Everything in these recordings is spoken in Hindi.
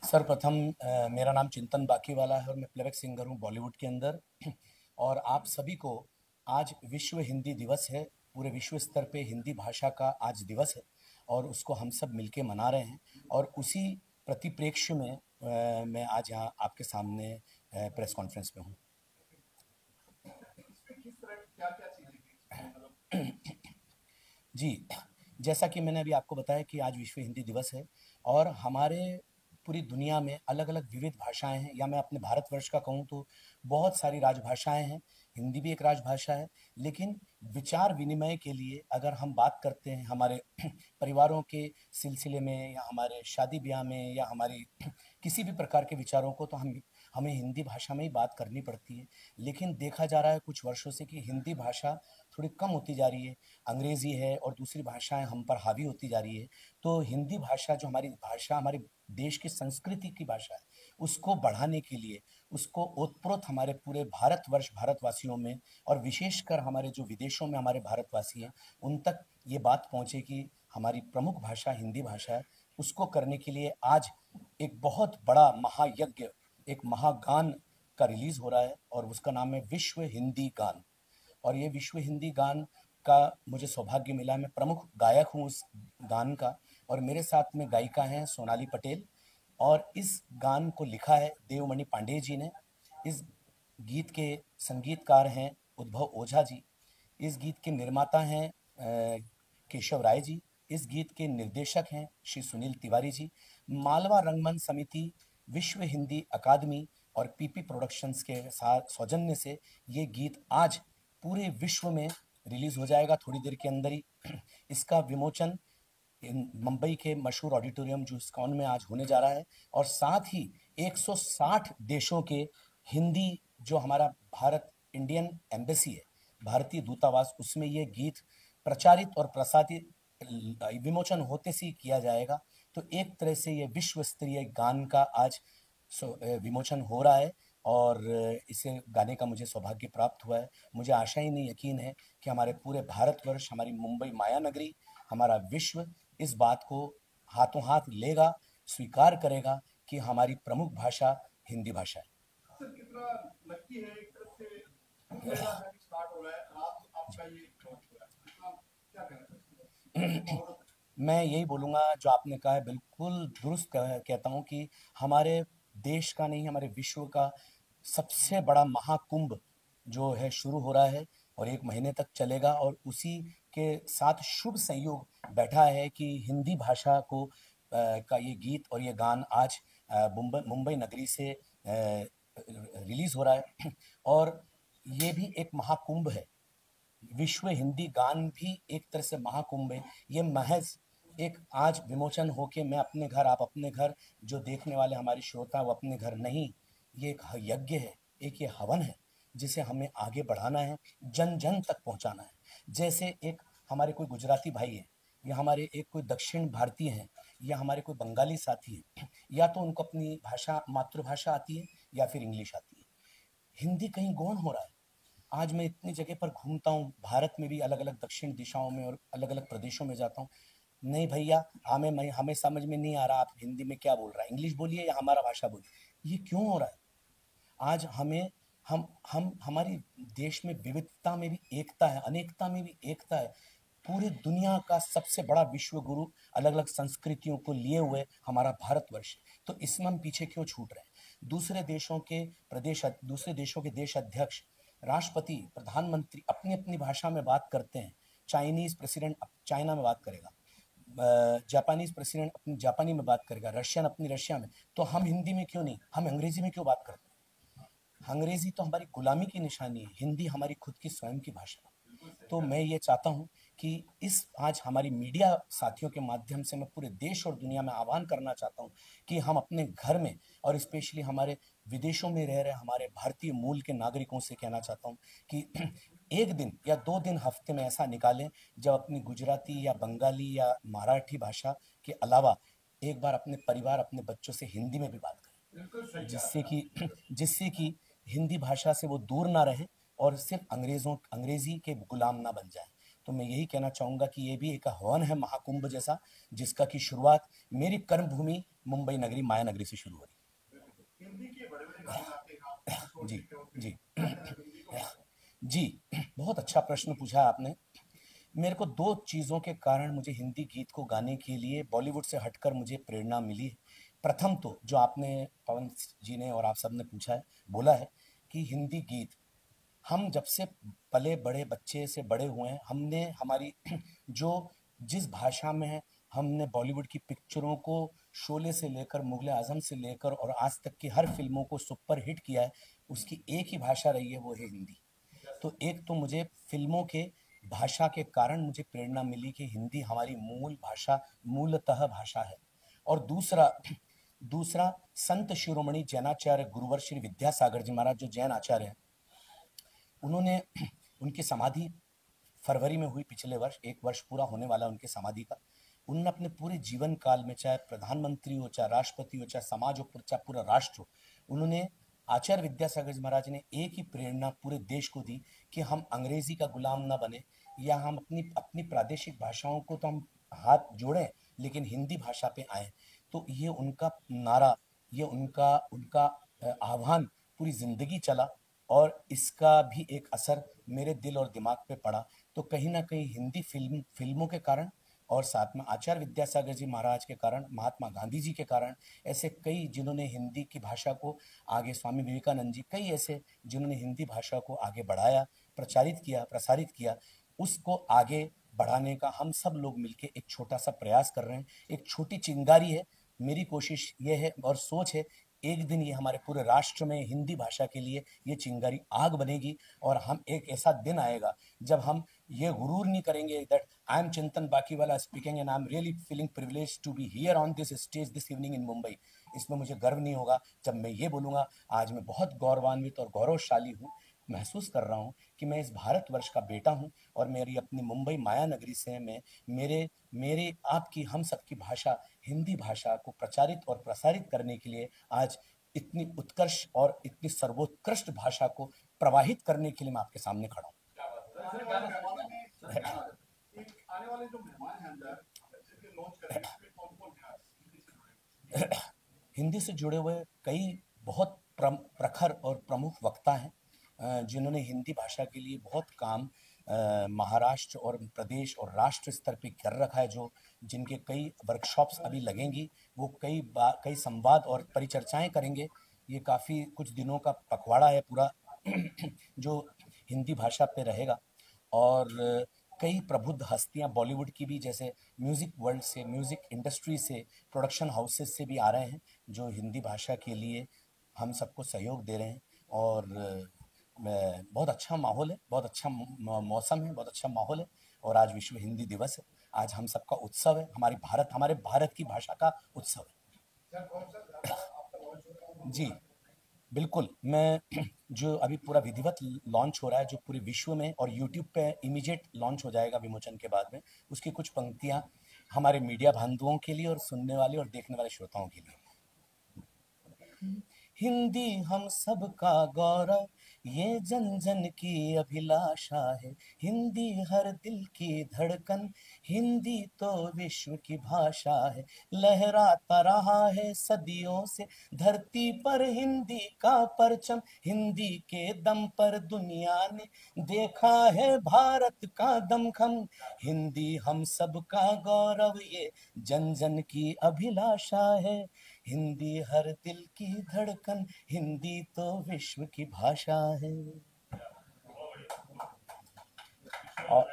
सर्वप्रथम मेरा नाम चिंतन बाकीवाला है और मैं प्लेबैक सिंगर हूँ बॉलीवुड के अंदर। और आप सभी को आज विश्व हिंदी दिवस है। पूरे विश्व स्तर पे हिंदी भाषा का आज दिवस है और उसको हम सब मिलके मना रहे हैं। और उसी परिप्रेक्ष्य में मैं आज यहाँ आपके सामने प्रेस कॉन्फ्रेंस में हूँ। जी, जैसा कि मैंने अभी आपको बताया कि आज विश्व हिंदी दिवस है और हमारे पूरी दुनिया में अलग-अलग विविध भाषाएँ हैं, या मैं अपने भारतवर्ष का कहूँ तो बहुत सारी राजभाषाएँ हैं। हिंदी भी एक राजभाषा है, लेकिन विचार विनिमय के लिए अगर हम बात करते हैं हमारे परिवारों के सिलसिले में या हमारे शादी-ब्याह में या हमारी किसी भी प्रकार के विचारों को, तो हमें हिंदी भाषा में ही बात करनी पड़ती है। लेकिन देखा जा रहा है कुछ वर्षों से कि हिंदी भाषा थोड़ी कम होती जा रही है, अंग्रेज़ी है और दूसरी भाषाएँ हम पर हावी होती जा रही है। तो हिंदी भाषा जो हमारी भाषा हमारे देश की संस्कृति की भाषा है, उसको बढ़ाने के लिए, उसको ओतप्रोत हमारे पूरे भारतवर्ष भारतवासियों में और विशेषकर हमारे जो विदेशों में हमारे भारतवासी हैं, उन तक ये बात पहुँचे कि हमारी प्रमुख भाषा हिंदी भाषा है। उसको करने के लिए आज एक बहुत बड़ा महायज्ञ, एक महागान का रिलीज़ हो रहा है और उसका नाम है विश्व हिंदी गान। और ये विश्व हिंदी गान का मुझे सौभाग्य मिला, मैं प्रमुख गायक हूँ उस गान का। और मेरे साथ में गायिका हैं सोनाली पटेल और इस गान को लिखा है देवमणि पांडेय जी ने। इस गीत के संगीतकार हैं उद्भव ओझा जी। इस गीत के निर्माता हैं केशव राय जी। इस गीत के निर्देशक हैं श्री सुनील तिवारी जी। मालवा रंगमंच समिति, विश्व हिंदी अकादमी और पीपी प्रोडक्शंस के साथ सौजन्य से ये गीत आज पूरे विश्व में रिलीज़ हो जाएगा थोड़ी देर के अंदर ही। इसका विमोचन मुंबई के मशहूर ऑडिटोरियम जो इस्कॉन में आज होने जा रहा है और साथ ही 160 देशों के हिंदी जो हमारा भारत इंडियन एम्बेसी है, भारतीय दूतावास, उसमें ये गीत प्रचारित और प्रसारित विमोचन होते से ही किया जाएगा। तो एक तरह से ये विश्व स्तरीय गान का आज विमोचन हो रहा है और इसे गाने का मुझे सौभाग्य प्राप्त हुआ है। मुझे आशा ही नहीं, यकीन है कि हमारे पूरे भारतवर्ष, हमारी मुंबई माया नगरी, हमारा विश्व इस बात को हाथों हाथ लेगा, स्वीकार करेगा कि हमारी प्रमुख भाषा हिंदी भाषा है। सर, कितना लकी है एक तरफ से मेरा है स्टार्ट हो रहा है, आपका ये लॉन्च हो रहा है, कितना क्या कहना है? मैं यही बोलूँगा जो आपने कहा है, बिल्कुल दुरुस्त कहता हूँ कि हमारे देश का नहीं, हमारे विश्व का सबसे बड़ा महाकुंभ जो है शुरू हो रहा है और 1 महीने तक चलेगा। और उसी के साथ शुभ संयोग बैठा है कि हिंदी भाषा को का ये गीत और ये गान आज मुंबई नगरी से रिलीज़ हो रहा है। और ये भी एक महाकुंभ है, विश्व हिंदी गान भी एक तरह से महाकुंभ है। ये महज एक आज विमोचन होके मैं अपने घर, आप अपने घर, जो देखने वाले हमारे श्रोता वो अपने घर नहीं, ये एक यज्ञ है, एक ये हवन है जिसे हमें आगे बढ़ाना है, जन जन तक पहुंचाना है। जैसे एक हमारे कोई गुजराती भाई है या हमारे एक कोई दक्षिण भारतीय हैं या हमारे कोई बंगाली साथी हैं, या तो उनको अपनी भाषा मातृभाषा आती है या फिर इंग्लिश आती है, हिंदी कहीं गौण हो रहा है। आज मैं इतनी जगह पर घूमता हूँ, भारत में भी अलग-अलग दक्षिण दिशाओं में और अलग-अलग प्रदेशों में जाता हूँ। नहीं भैया, हमें समझ में नहीं आ रहा आप हिंदी में क्या बोल रहा है, इंग्लिश बोलिए या हमारा भाषा बोलिए। ये क्यों हो रहा है? आज हमें हम हमारी देश में विविधता में भी एकता है, अनेकता में भी एकता है। पूरी दुनिया का सबसे बड़ा विश्व गुरु, अलग-अलग संस्कृतियों को लिए हुए हमारा भारतवर्ष। तो इसमें हम पीछे क्यों छूट रहे हैं? दूसरे देशों के देश अध्यक्ष, राष्ट्रपति, प्रधानमंत्री अपनी अपनी भाषा में बात करते हैं। चाइनीज प्रेसिडेंट चाइना में बात करेगा, जापानीज प्रेसिडेंट अपनी जापानी में बात करेगा, रशियन अपनी रशिया में। तो हम हिंदी में क्यों नहीं, हम अंग्रेजी में क्यों बात करते हैं? अंग्रेजी तो हमारी गुलामी की निशानी है, हिंदी हमारी खुद की स्वयं की भाषा है। तो मैं ये चाहता हूँ कि इस आज हमारी मीडिया साथियों के माध्यम से मैं पूरे देश और दुनिया में आह्वान करना चाहता हूँ कि हम अपने घर में और स्पेशली हमारे विदेशों में रह रहे हमारे भारतीय मूल के नागरिकों से कहना चाहता हूँ कि एक दिन या 2 दिन हफ्ते में ऐसा निकालें जब अपनी गुजराती या बंगाली या मराठी भाषा के अलावा एक बार अपने परिवार, अपने बच्चों से हिंदी में भी बात करें, बिल्कुल सही जिससे कि हिंदी भाषा से वो दूर ना रहे और सिर्फ अंग्रेजी के गुलाम ना बन जाए। तो मैं यही कहना चाहूँगा कि ये भी एक आह्वान है महाकुंभ जैसा, जिसका की शुरुआत मेरी कर्मभूमि मुंबई नगरी, माया नगरी से शुरू हो रही है। हिंदी के बड़े-बड़े गाने गाते हैं आप, है। जी, छोटे-छोटे जी, हिंदी को जी, बहुत अच्छा प्रश्न पूछा आपने। मेरे को 2 चीज़ों के कारण मुझे हिंदी गीत को गाने के लिए बॉलीवुड से हटकर मुझे प्रेरणा मिली है। प्रथम तो जो आपने पवन जी ने और आप सब ने पूछा है, बोला है कि हिंदी गीत, हम जब से पले बड़े बच्चे से बड़े हुए हैं, हमने हमारी जो जिस भाषा में है, हमने बॉलीवुड की पिक्चरों को शोले से लेकर मुगले आजम से लेकर और आज तक की हर फिल्मों को सुपर हिट किया है, उसकी एक ही भाषा रही है, वो है हिंदी। तो एक तो मुझे फिल्मों के भाषा के कारण मुझे प्रेरणा मिली कि हिंदी हमारी मूल भाषा, मूलतः भाषा है। और दूसरा दूसरा संत शिरोमणि जैनाचार्य गुरुवर श्री विद्यासागर जी महाराज जो जैन आचार्य हैं, उन्होंने उनकी समाधि फरवरी में हुई पिछले वर्ष, 1 वर्ष पूरा होने वाला उनकी समाधि का। उन्होंने अपने पूरे जीवन काल में, चाहे प्रधानमंत्री हो, चाहे राष्ट्रपति हो, चाहे समाज हो, चाहे पूरा राष्ट्र हो, उन्होंने आचार्य विद्यासागर जी महाराज ने एक ही प्रेरणा पूरे देश को दी कि हम अंग्रेजी का गुलाम ना बने, या हम अपनी अपनी प्रादेशिक भाषाओं को तो हम हाथ जोड़ें लेकिन हिंदी भाषा पे आए। तो ये उनका नारा, ये उनका उनका आह्वान पूरी जिंदगी चला और इसका भी एक असर मेरे दिल और दिमाग पे पड़ा। तो कहीं ना कहीं हिंदी फिल्मों के कारण और साथ में आचार्य विद्यासागर जी महाराज के कारण, महात्मा गांधी जी के कारण, ऐसे कई जिन्होंने हिंदी की भाषा को आगे, स्वामी विवेकानंद जी, कई ऐसे जिन्होंने हिंदी भाषा को आगे बढ़ाया, प्रचारित किया, प्रसारित किया, उसको आगे बढ़ाने का हम सब लोग मिलके एक छोटा सा प्रयास कर रहे हैं। एक छोटी चिंगारी है। मेरी कोशिश ये है और सोच है, एक दिन ये हमारे पूरे राष्ट्र में हिंदी भाषा के लिए ये चिंगारी आग बनेगी और हम एक ऐसा दिन आएगा जब हम ये गुरूर नहीं करेंगे that I am Chintan Bakiwala speaking and I am really feeling privilege to be here on this stage this evening in Mumbai. इसमें मुझे गर्व नहीं होगा जब मैं ये बोलूँगा, आज मैं बहुत गौरवान्वित और गौरवशाली हूँ, महसूस कर रहा हूँ कि मैं इस भारतवर्ष का बेटा हूँ और मेरी अपनी मुंबई माया नगरी से मैं मेरे मेरे आपकी, हम सबकी भाषा, हिंदी भाषा को प्रचारित और प्रसारित करने के लिए आज इतनी उत्कर्ष और इतनी सर्वोत्कृष्ट भाषा को प्रवाहित करने के लिए मैं आपके सामने खड़ा हूँ। आने वाले जो मेहमान हैं अंदर, जिनके लॉन्च करेंगे, इसमें कौन-कौन है हिंदी से जुड़े? हिंदी से जुड़े हुए कई बहुत प्रखर और प्रमुख वक्ता हैं, जिन्होंने हिंदी भाषा के लिए बहुत काम महाराष्ट्र और प्रदेश और राष्ट्र स्तर पे कर रखा है, जो जिनके कई वर्कशॉप्स अभी लगेंगी, वो कई संवाद और परिचर्चाएं करेंगे। ये काफ़ी कुछ दिनों का पखवाड़ा है पूरा जो हिंदी भाषा पे रहेगा। और कई प्रबुद्ध हस्तियां बॉलीवुड की भी, जैसे म्यूज़िक वर्ल्ड से, म्यूज़िक इंडस्ट्री से, प्रोडक्शन हाउसेस से भी आ रहे हैं, जो हिंदी भाषा के लिए हम सबको सहयोग दे रहे हैं। और बहुत अच्छा माहौल है, बहुत अच्छा मौसम है, बहुत अच्छा माहौल है। और आज विश्व हिंदी दिवस है, आज हम सबका उत्सव है, हमारे भारत की भाषा का उत्सव है। सर, कौन सा आपका लॉन्च हो रहा है? जी बिल्कुल, मैं जो अभी पूरा विधिवत लॉन्च हो रहा है, जो पूरे विश्व में और यूट्यूब पे इमीडिएट लॉन्च हो जाएगा विमोचन के बाद में, उसकी कुछ पंक्तियाँ हमारे मीडिया बंधुओं के लिए और सुनने वाले और देखने वाले श्रोताओं के लिए। हिंदी हम सबका गौरव, ये जन जन की अभिलाषा है। हिंदी हर दिल की धड़कन, हिंदी तो विश्व की भाषा है। लहराता रहा है सदियों से धरती पर हिंदी का परचम। हिंदी के दम पर दुनिया ने देखा है भारत का दमखम। हिंदी हम सबका गौरव, ये जन जन की अभिलाषा है। हिंदी हर दिल की धड़कन, हिंदी तो विश्व की भाषा है। और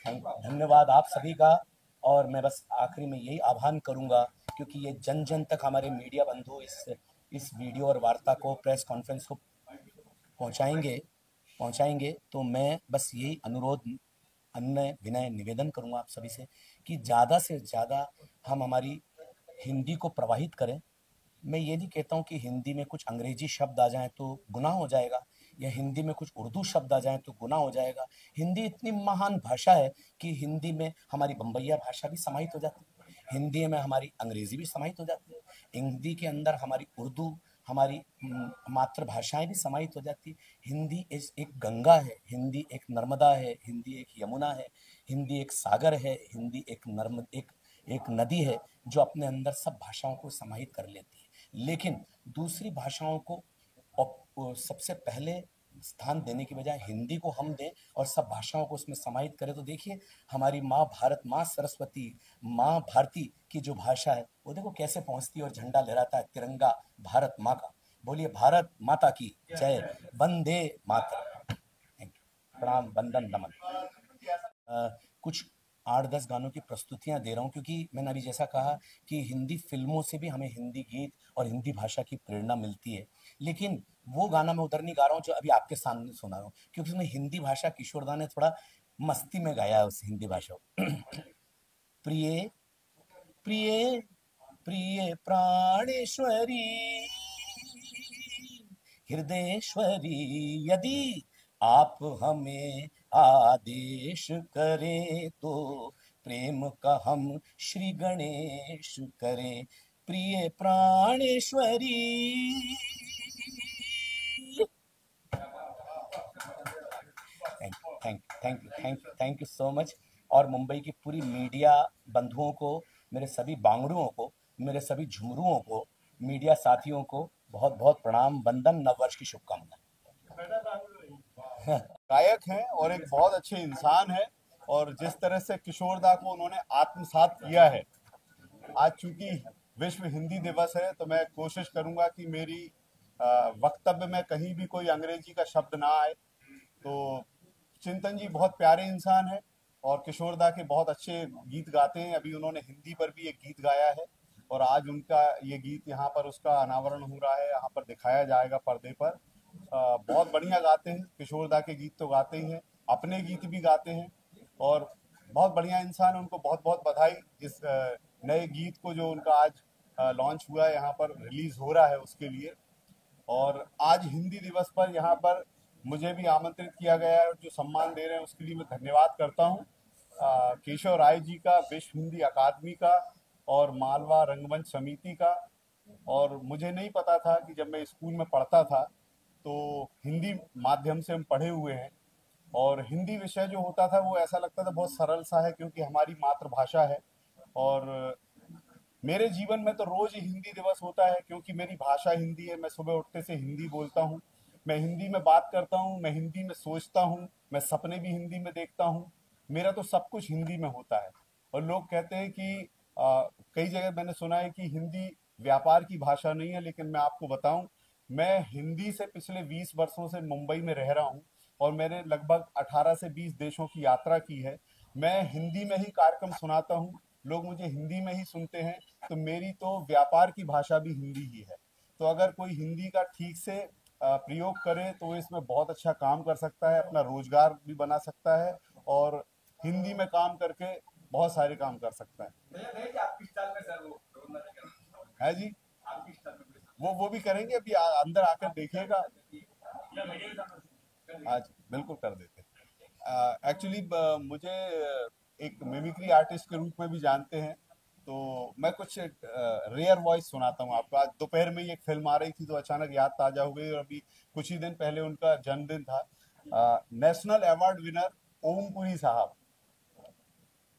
धन्यवाद आप सभी का। और मैं बस आखिरी में यही आह्वान करूंगा, क्योंकि ये जन जन तक हमारे मीडिया बंधु इस वीडियो और वार्ता को, प्रेस कॉन्फ्रेंस को पहुंचाएंगे पहुंचाएंगे तो मैं बस यही अनुरोध, अन्य विनय निवेदन करूंगा आप सभी से कि ज़्यादा से ज़्यादा हम हमारी हिंदी को प्रवाहित करें। मैं ये नहीं कहता हूँ कि हिंदी में कुछ अंग्रेजी शब्द आ जाएं तो गुनाह हो जाएगा, या हिंदी में कुछ उर्दू शब्द आ जाएं तो गुनाह हो जाएगा। हिंदी इतनी महान भाषा है कि हिंदी में हमारी बम्बैया भाषा भी समाहित हो जाती है, हिंदी में हमारी अंग्रेजी भी समाहित हो जाती है, हिंदी के अंदर हमारी उर्दू, हमारी मातृभाषाएं भी समाहित हो जाती है। हिंदी एक गंगा है, हिंदी एक नर्मदा है, हिंदी एक यमुना है, हिंदी एक सागर है, हिंदी एक नदी है, जो अपने अंदर सब भाषाओं को समाहित कर लेती है। लेकिन दूसरी भाषाओं को सबसे पहले स्थान देने की बजाय हिंदी को हम दें और सब भाषाओं को उसमें समाहित करें, तो देखिए हमारी माँ भारत, माँ सरस्वती, माँ भारती की जो भाषा है वो देखो कैसे पहुंचती है और झंडा लहराता है तिरंगा भारत माँ का। बोलिए भारत माता की जय, वंदे मातरम। थैंक यू, प्रणाम, वंदन, नमन। कुछ 8-10 गानों की प्रस्तुतियां दे रहा हूं, क्योंकि मैंने अभी जैसा कहा कि हिंदी फिल्मों से भी हमें हिंदी गीत और हिंदी भाषा की प्रेरणा मिलती है। लेकिन वो गाना मैं उधर नहीं गा रहा हूँ जो अभी आपके सामने सुना रहा हूँ, क्योंकि उसमें हिंदी भाषा किशोरदा ने थोड़ा मस्ती में गाया है उस हिंदी भाषा को। प्रिय प्रिय प्रिय प्राणेश्वरी, हृदयेश्वरी, यदि आप हमें आदेश करें तो प्रेम का हम श्री गणेश करें। प्रिय प्राणेश्वरी। Thank you so much. और मुंबई की पूरी मीडिया बंधुओं को, मेरे सभी बांगड़ुओं को, मेरे सभी झुमरुओं को, मीडिया साथियों को बहुत बहुत प्रणाम, वंदन, नववर्ष की शुभकामनाएं। गायक हैं और एक बहुत अच्छे इंसान है, और जिस तरह से किशोरदा को उन्होंने आत्मसात किया है। आज चूंकि विश्व हिंदी दिवस है तो मैं कोशिश करूंगा कि मेरी वक्तव्य में कहीं भी कोई अंग्रेजी का शब्द ना आए। तो चिंतन जी बहुत प्यारे इंसान है और किशोरदा के बहुत अच्छे गीत गाते हैं। अभी उन्होंने हिंदी पर भी एक गीत गाया है और आज उनका ये गीत यहाँ पर उसका अनावरण हो रहा है, यहाँ पर दिखाया जाएगा पर्दे पर। बहुत बढ़िया गाते हैं किशोरदा के गीत, तो गाते ही हैं, अपने गीत भी गाते हैं और बहुत बढ़िया इंसान है। उनको बहुत बहुत बधाई इस नए गीत को जो उनका आज लॉन्च हुआ है, यहाँ पर रिलीज हो रहा है उसके लिए। और आज हिंदी दिवस पर यहाँ पर मुझे भी आमंत्रित किया गया है और जो सम्मान दे रहे हैं उसके लिए मैं धन्यवाद करता हूँ केशव राय जी का, विश्व हिंदी अकादमी का और मालवा रंगमंच समिति का। और मुझे नहीं पता था कि जब मैं स्कूल में पढ़ता था तो हिंदी माध्यम से हम पढ़े हुए हैं, और हिंदी विषय जो होता था वो ऐसा लगता था बहुत सरल सा है क्योंकि हमारी मातृभाषा है। और मेरे जीवन में तो रोज ही हिंदी दिवस होता है क्योंकि मेरी भाषा हिंदी है। मैं सुबह उठते से हिंदी बोलता हूँ, मैं हिंदी में बात करता हूँ, मैं हिंदी में सोचता हूँ, मैं सपने भी हिंदी में देखता हूँ। मेरा तो सब कुछ हिंदी में होता है। और लोग कहते हैं कि कई जगह मैंने सुना है कि हिंदी व्यापार की भाषा नहीं है, लेकिन मैं आपको बताऊं, मैं हिंदी से पिछले 20 वर्षों से मुंबई में रह रहा हूँ और मैंने लगभग 18 से 20 देशों की यात्रा की है। मैं हिंदी में ही कार्यक्रम सुनाता हूँ, लोग मुझे हिंदी में ही सुनते हैं, तो मेरी तो व्यापार की भाषा भी हिंदी ही है। तो अगर कोई हिंदी का ठीक से प्रयोग करे तो वो इसमें बहुत अच्छा काम कर सकता है, अपना रोजगार भी बना सकता है और हिंदी में काम करके बहुत सारे काम कर सकता है जी। वो भी करेंगे, अभी अंदर आकर देखिएगा। आज बिल्कुल कर देते हैं। एक्चुअली मुझे एक मिमिक्री आर्टिस्ट के रूप में भी जानते हैं, तो मैं कुछ रेयर वॉइस सुनाता हूँ आपको। आज दोपहर में ही एक फिल्म आ रही थी तो अचानक याद ताजा हो गई, और अभी कुछ ही दिन पहले उनका जन्मदिन था। नेशनल अवार्ड विनर ओमपुरी साहब,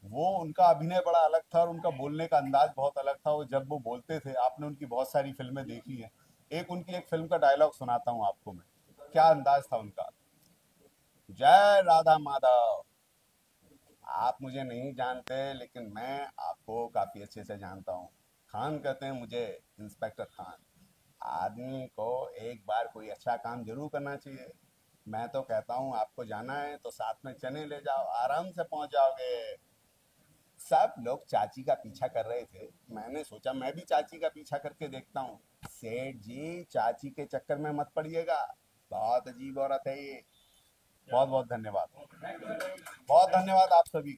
वो उनका अभिनय बड़ा अलग था और उनका बोलने का अंदाज बहुत अलग था। वो जब वो बोलते थे, आपने उनकी बहुत सारी फिल्में देखी हैं, एक फिल्म का डायलॉग सुनाता हूँ आपको मैं, क्या अंदाज था उनका। जय राधा माधव, आप मुझे नहीं जानते लेकिन मैं आपको काफी अच्छे से जानता हूँ। खान कहते हैं मुझे इंस्पेक्टर खान। आदमी को एक बार कोई अच्छा काम जरूर करना चाहिए। मैं तो कहता हूँ आपको जाना है तो साथ में चने ले जाओ, आराम से पहुंच जाओगे। सब लोग चाची का पीछा कर रहे थे, मैंने सोचा मैं भी चाची का पीछा करके देखता हूँ। सेठ जी चाची के चक्कर में मत पड़िएगा, बहुत अजीब औरत है ये। बहुत बहुत धन्यवाद, बहुत धन्यवाद आप सभी।